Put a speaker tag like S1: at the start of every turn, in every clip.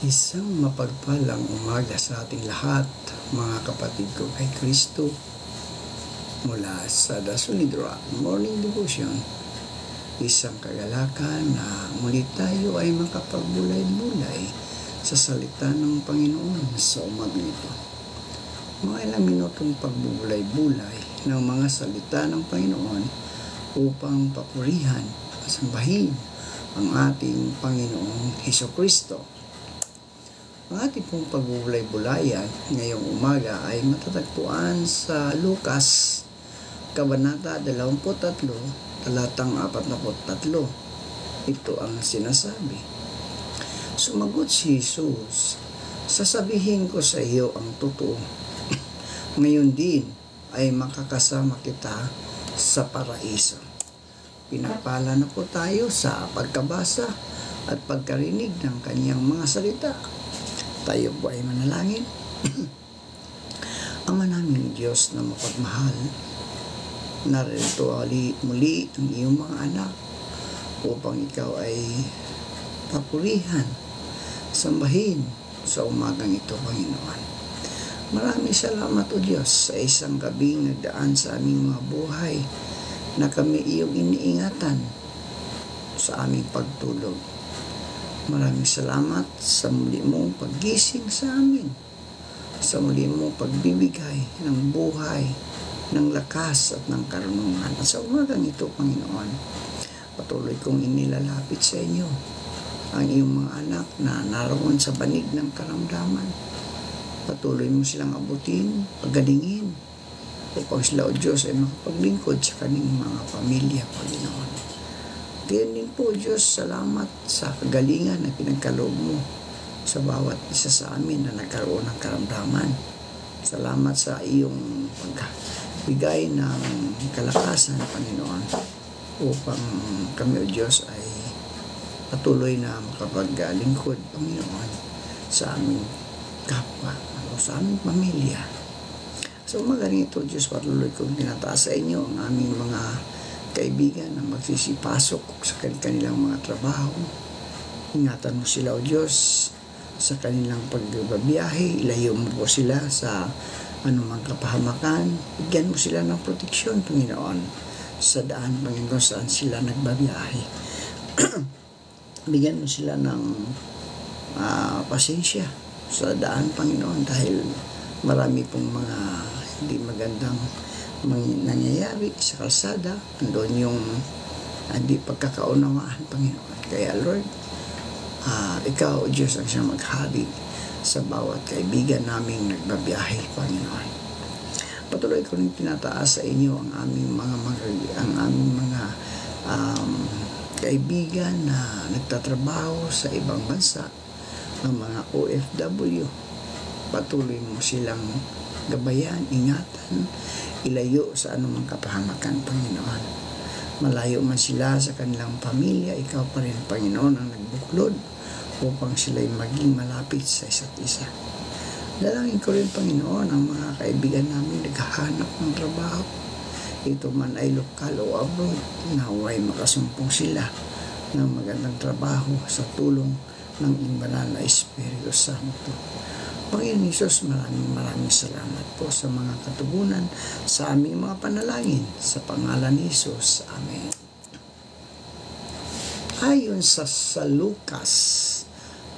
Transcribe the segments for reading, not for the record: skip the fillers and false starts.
S1: Isang mapagpalang umaga sa ating lahat, mga kapatid ko kay Kristo, mula sa The Solid Rock Morning Devotion. Isang kagalakan na muli tayo ay makapagbulay-bulay sa salita ng Panginoon sa umaga nito. Mga ilang minutong pagbubulay-bulay ng mga salita ng Panginoon upang papurihan at sambahin ang ating Panginoong Hesukristo. Ang ating pong pagbubulay-bulayan ngayong umaga ay matatagpuan sa Lucas, Kabanata 23, talatang 43. Ito ang sinasabi. Sumagot si Jesus, sasabihin ko sa iyo ang totoo. Ngayon din ay makakasama kita sa paraiso. Pinagpala na po tayo sa pagkabasa at pagkarinig ng kanyang mga salita. Tayo po ay manalangin. Ama naming Diyos na mapagmahal, narito muli ang iyong mga anak upang ikaw ay papurihan, sambahin sa umagang ito, Panginoon. Maraming salamat o Diyos sa isang gabing nagdaan sa aming mga buhay na kami iyong iniingatan sa aming pagtulog. Maraming salamat sa muli mong paggising sa amin, sa muli mong pagbibigay ng buhay, ng lakas at ng karunungan. At sa umagang ito, Panginoon, patuloy kong inilalapit sa inyo ang iyong mga anak na naroon sa banig ng karamdaman. Patuloy mo silang abutin, pagalingin, upang sila, O Diyos, ay makapaglingkod sa kanilang mga pamilya, Panginoon. Diyan din po, Diyos, salamat sa kagalingan na pinagkaloob mo sa bawat isa sa amin na nagkaroon ng karamdaman. Salamat sa iyong pagbigay ng kalakasan, Panginoon, upang kami, O Diyos, ay patuloy na makapaglingkod, Panginoon, sa aming kapwa o sa aming pamilya. So, magaling ito, Diyos, patuloy kong tinataas sa inyo ang aming mga kaibigan na magsisipasok sa kanilang mga trabaho. Ingatan mo sila, O Diyos, sa kanilang pagbabiyahe. Ilayo mo po sila sa anumang kapahamakan. Bigyan mo sila ng proteksyon, Panginoon, sa daan, Panginoon, saan sila nagbabiyahe. Bigyan mo sila ng pasensya sa daan, Panginoon, dahil marami pong mga hindi magandang nangyayari sa kalsada. Andun yung hindi pagkakaunawaan, Panginoon. Kaya Lord, ikaw, O Diyos, ang siyang maghari sa bawat kaibigan naming nagbabiyahe, Panginoon. Patuloy ko rin tinataas sa inyo ang aming mga kaibigan na nagtatrabaho sa ibang bansa, ang mga OFW. Patuloy mo silang gabayan, ingatan, ilayo sa anumang kapahamakan, Panginoon. Malayo man sila sa kanilang pamilya, ikaw pa rin, Panginoon, ang nagbuklod upang sila'y maging malapit sa isa't isa. Dalangin ko rin, Panginoon, ang mga kaibigan namin naghahanap ng trabaho. Ito man ay lokal o abroad, naway makasumpong sila ng magandang trabaho sa tulong ng banal na Espiritu Santo. Panginoon Hesus, maraming salamat po sa mga katugunan sa aming mga panalangin. Sa pangalan ni Hesus. Amen. Ayon sa Lucas,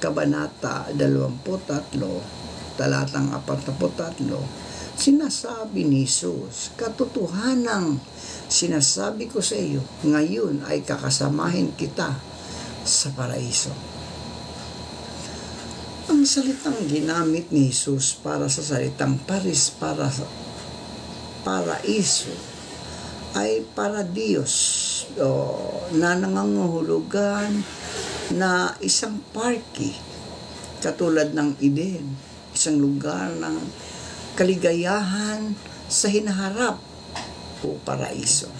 S1: Kabanata 23, talatang 43, sinasabi ni Hesus, katotohanang sinasabi ko sa iyo, ngayon ay kakasamahin kita sa paraiso. Ang salitang ginamit ni Jesus para sa salitang paraiso ay paradiyos na nangangahulugan na isang parke katulad ng Eden, isang lugar ng kaligayahan sa hinaharap o paraiso.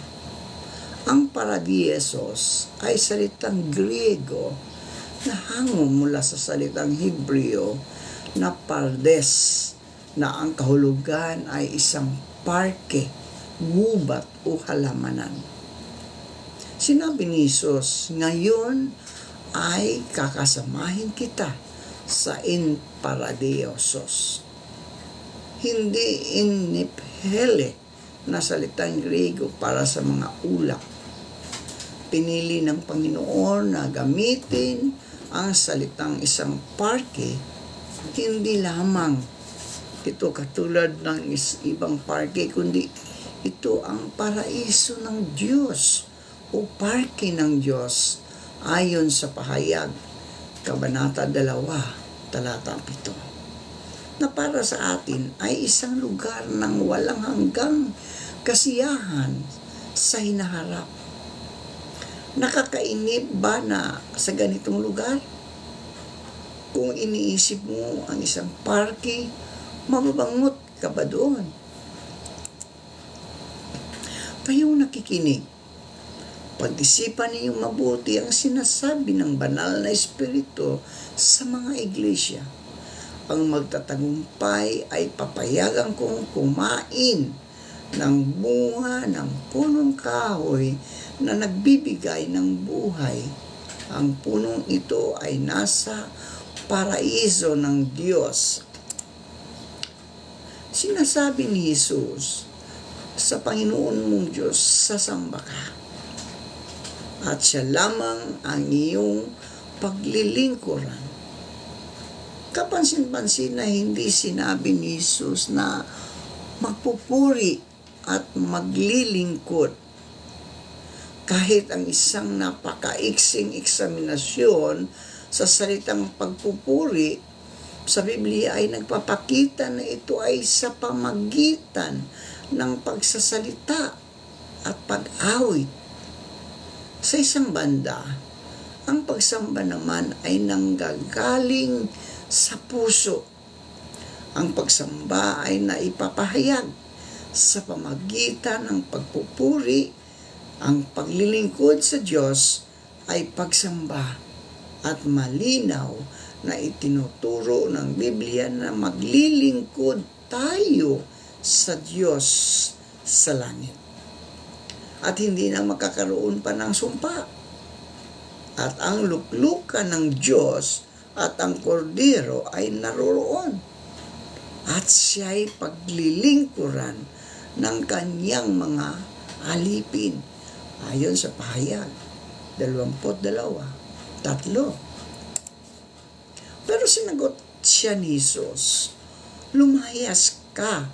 S1: Ang paradiesos ay salitang Griego na hango mula sa salitang Hebreo na pardes, na ang kahulugan ay isang parke, gubat o halamanan. Sinabi ni Jesus, ngayon ay kakasamahin kita sa in paradiosos. Hindi iniphele na salitang Griego para sa mga ulap. Pinili ng Panginoon na gamitin ang salitang isang parke, hindi lamang ito katulad ng ibang parke, kundi ito ang paraiso ng Diyos o parke ng Diyos ayon sa pahayag, Kabanata 2, talata 7, na para sa atin ay isang lugar ng walang hanggang kasiyahan sa hinaharap. Nakakainip ba na sa ganitong lugar? Kung iniisip mo ang isang parke, mababangot ka ba doon? Kayong nakikinig, pag-isipan ninyong mabuti ang sinasabi ng banal na espiritu sa mga iglesia. Ang magtatagumpay ay papayagan kong kumain ng bunga ng punong kahoy na nagbibigay ng buhay. Ang punong ito ay nasa paraiso ng Diyos. Sinasabi ni Jesus, sa Panginoon mong Diyos, sasamba ka. At siya lamang ang iyong paglilingkuran. Kapansin-pansin na hindi sinabi ni Jesus na magpupuri at maglilingkod. Kahit ang isang napakaiksing eksaminasyon sa salitang pagpupuri sa Biblia ay nagpapakita na ito ay sa pamagitan ng pagsasalita at pag-awit. Sa isang banda, ang pagsamba naman ay nanggagaling sa puso. Ang pagsamba ay naipapahayag sa pamagitan ng pagpupuri. Ang paglilingkod sa Diyos ay pagsamba at malinaw na itinuturo ng Biblia na maglilingkod tayo sa Diyos sa langit. At hindi na makakaroon pa ng sumpa. At ang luklukan ng Diyos at ang kordero ay naroroon. At siya'y paglilingkuran ng kanyang mga alipin. Ayon sa pahayag, 22:3. Pero sinagot siya ni Jesus, lumayas ka,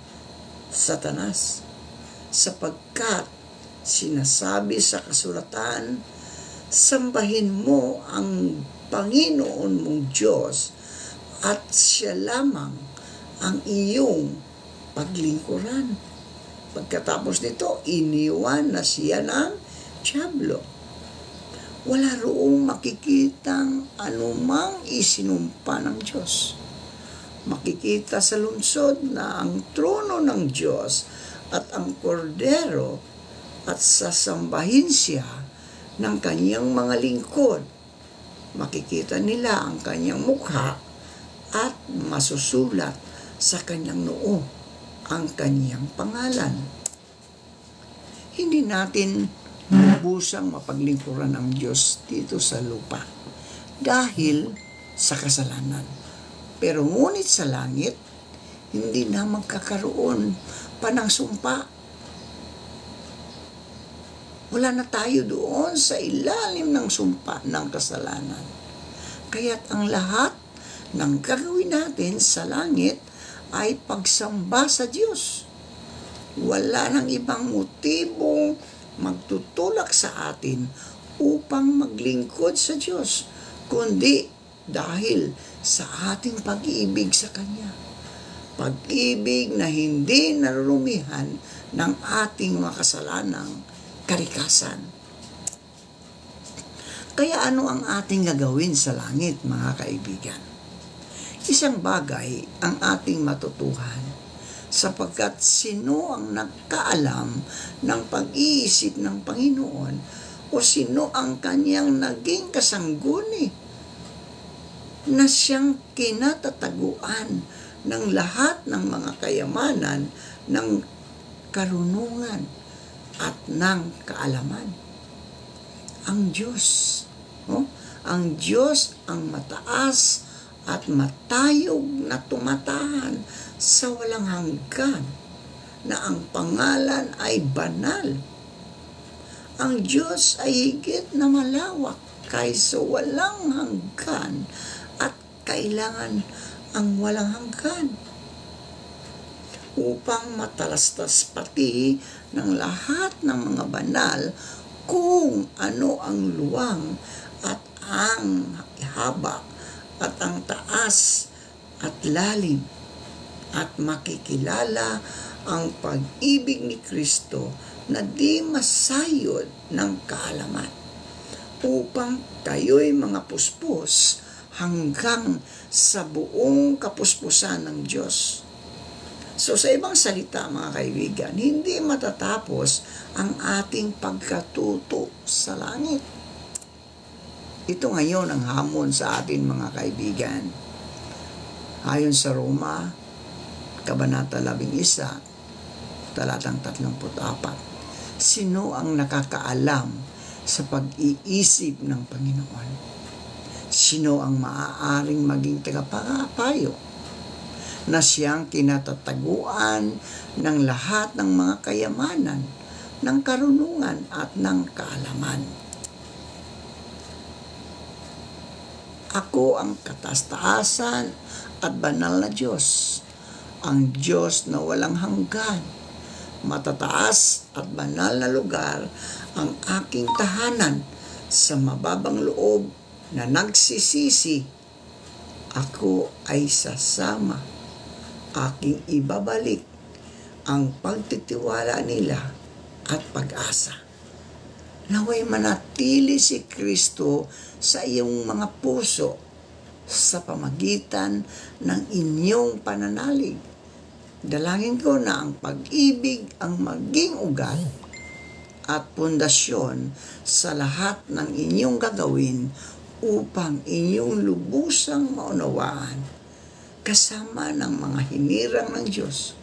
S1: Satanas, sapagkat sinasabi sa kasulatan, sambahin mo ang Panginoon mong Diyos at siya lamang ang iyong paglingkuran. Pagkatapos nito, iniwan na siya ng Diablo. Wala roong makikitang anumang isinumpa ng Diyos. Makikita sa lungsod na ang trono ng Diyos at ang kordero at sasambahin siya ng kanyang mga lingkod. Makikita nila ang kanyang mukha at masusulat sa kanyang noo ang kanyang pangalan. Hindi natin lubusang mapaglingkuran ang Diyos dito sa lupa dahil sa kasalanan. Pero ngunit sa langit, hindi na magkakaroon pa ng sumpa. Wala na tayo doon sa ilalim ng sumpa ng kasalanan. Kaya't ang lahat ng gagawin natin sa langit ay pagsamba sa Diyos. Wala nang ibang motibong magtutulak sa atin upang maglingkod sa Diyos, kundi dahil sa ating pag-ibig sa Kanya. Pag-ibig na hindi narurumihan ng ating mga kasalanang kalikasan. Kaya ano ang ating gagawin sa langit, mga kaibigan? Isang bagay ang ating matutuhan, sapagkat sino ang nagkaalam ng pag-iisip ng Panginoon o sino ang kanyang naging kasangguni na siyang kinatataguan ng lahat ng mga kayamanan ng karunungan at ng kaalaman. Ang Diyos, Ang Diyos ang mataas at matayog na tumatahan sa walang hanggan, na ang pangalan ay banal. Ang Diyos ay higit na malawak kaysa walang hanggan at kailangan ang walang hanggan upang matalastas pati ng lahat ng mga banal kung ano ang luwang at ang haba at ang taas at lalim, at makikilala ang pag-ibig ni Kristo na di masayod ng kaalaman, upang kayo'y mga puspos hanggang sa buong kapuspusan ng Diyos. So sa ibang salita, mga kaibigan, hindi matatapos ang ating pagkatuto sa langit. Ito ngayon ang hamon sa atin, mga kaibigan. Ayon sa Roma, Kabanata 11, talatang 34. Sino ang nakakaalam sa pag-iisip ng Panginoon? Sino ang maaaring maging tagapayo na siyang kinatataguan ng lahat ng mga kayamanan, ng karunungan at ng kaalaman? Ako ang kataas-taasan at banal na Diyos, ang Diyos na walang hanggan. Matataas at banal na lugar ang aking tahanan sa mababang loob na nagsisisi. Ako ay sasama, aking ibabalik ang pagtitiwala nila at pag-asa. Naway manatili si Kristo sa iyong mga puso sa pamagitan ng inyong pananalig. Dalangin ko na ang pag-ibig ang maging ugat at pundasyon sa lahat ng inyong gagawin upang inyong lubusang maunawaan, kasama ng mga hinirang ng Diyos,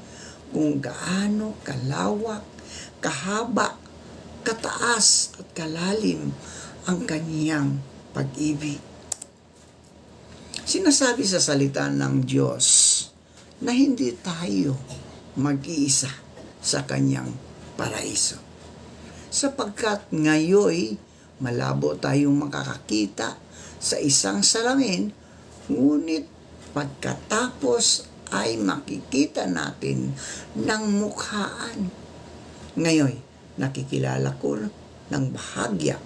S1: kung gaano kalawak, kahaba, kataas at kalalim ang kaniyang pag-ibig. Sinasabi sa salita ng Diyos na hindi tayo mag-iisa sa kanyang paraiso, sapagkat ngayoy malabo tayong makakakita sa isang salamin, ngunit pagkatapos ay makikita natin ng mukhaan. Ngayon, nakikilala ko ng bahagya,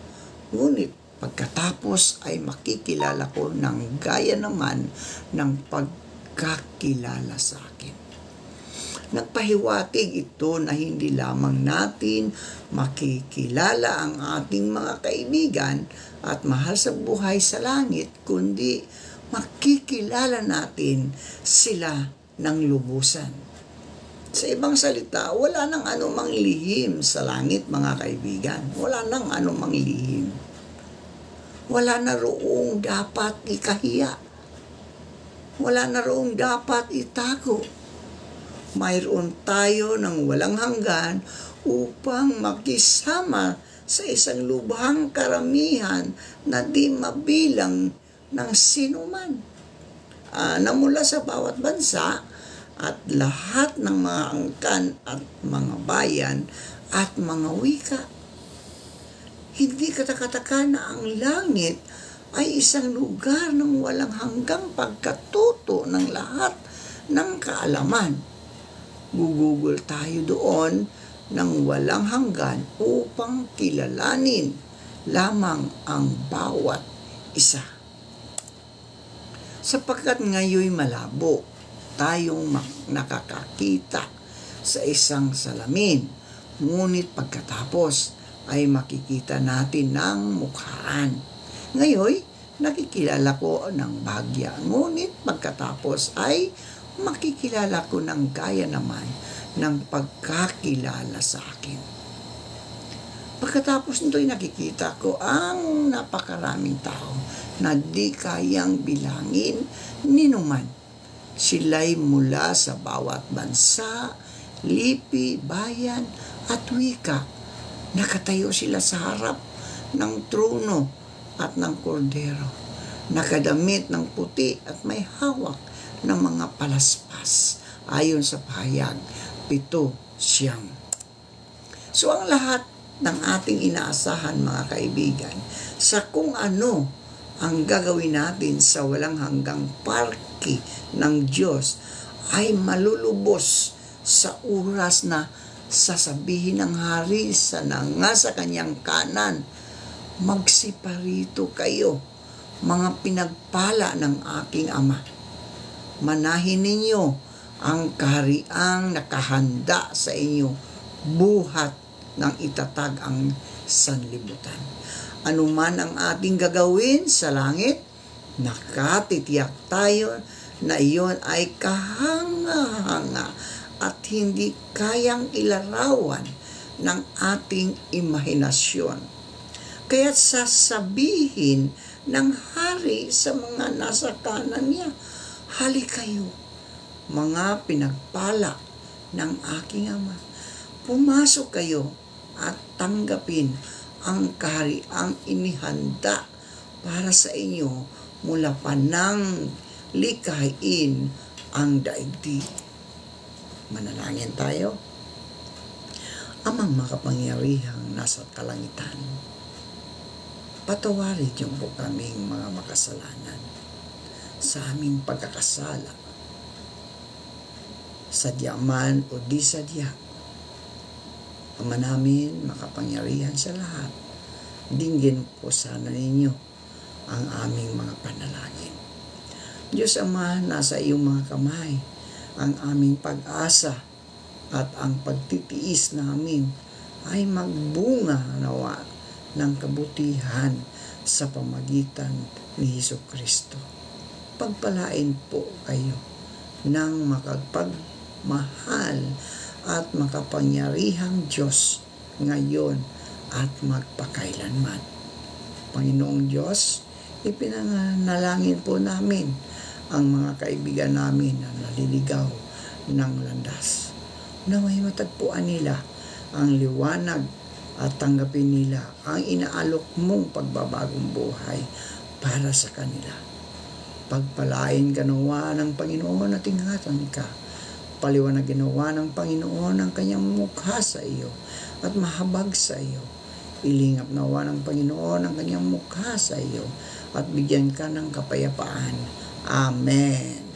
S1: ngunit pagkatapos ay makikilala ko ng gaya naman ng pagkakilala sa akin. Nagpahiwatig ito na hindi lamang natin makikilala ang ating mga kaibigan at mahal sa buhay sa langit, kundi makikilala natin sila ng lubusan. Sa ibang salita, wala nang anumang lihim sa langit, mga kaibigan. Wala nang anumang lihim. Wala na roong dapat ikahiya. Wala na roong dapat itago. Mayroon tayo ng walang hanggan upang makisama sa isang lubhang karamihan na di mabilang ng sinuman, na mula sa bawat bansa at lahat ng mga angkan at mga bayan at mga wika. Hindi katakataka na ang langit ay isang lugar ng walang hanggang pagkatuto ng lahat ng kaalaman. Gugugol tayo doon ng walang hanggan upang kilalanin lamang ang bawat isa. Sapagkat ngayoy malabo tayong nakakakita sa isang salamin, ngunit pagkatapos ay makikita natin ng mukhaan. Ngayoy, nakikilala ko ng bahagya, ngunit pagkatapos ay makikilala ko ng gaya naman ng pagkakilala sa akin. Pagkatapos nito'y nakikita ko ang napakaraming tao na di kayang bilangin ni numan. Sila'y mula sa bawat bansa, lipi, bayan at wika. Nakatayo sila sa harap ng trono at ng kordero. nakadamit ng puti at may hawak ng mga palaspas, ayon sa pahayag 7:9. So ang lahat ng ating inaasahan, mga kaibigan, sa kung ano ang gagawin natin sa walang hanggang parke ng Diyos ay malulubos sa oras na sasabihin ng hari sa kanyang kanan, magsiparito kayo, mga pinagpala ng aking Ama. Manahin ninyo ang kahariang nakahanda sa inyo, buhat ng itatag ang sanlibutan. Ano man ang ating gagawin sa langit, nakatitiyak tayo na iyon ay kahanga-hanga at hindi kayang ilarawan ng ating imahinasyon. Kaya't sasabihin ng hari sa mga nasa kanan niya, "Halik kayo, mga pinagpala ng aking Ama. Pumasok kayo at tanggapin ang kahariang inihanda para sa inyo mula pa nang likhain ang daigdig." Manalangin tayo. Amang makapangyarihang nasa kalangitan, patawarin niyo po kaming mga makasalanan sa aming pagkakasala, sadya man o di sadya. Ama namin, makapangyarihan sa lahat, dinggin po sana ninyo ang aming mga panalangin. Diyos Ama, nasa iyong mga kamay ang aming pag-asa at ang pagtitiis namin ay magbunga nawa ng kabutihan sa pamagitan ni Hesukristo. Pagpalain po kayo ng makapagmahal at makapangyarihang Diyos ngayon at magpakailanman. Panginoong Diyos, ipinanalangin po namin ang mga kaibigan namin na naliligaw ng landas. Naway matagpuan nila ang liwanag at tanggapin nila ang inaalok mong pagbabagong buhay para sa kanila. Pagpalain ka nawa ng Panginoon at ingatan ka. Paliwanag ginawa ng Panginoon ang kanyang mukha sa iyo at mahabag sa iyo. Ilingap nawa ng Panginoon ang kanyang mukha sa iyo at bigyan ka ng kapayapaan. Amen.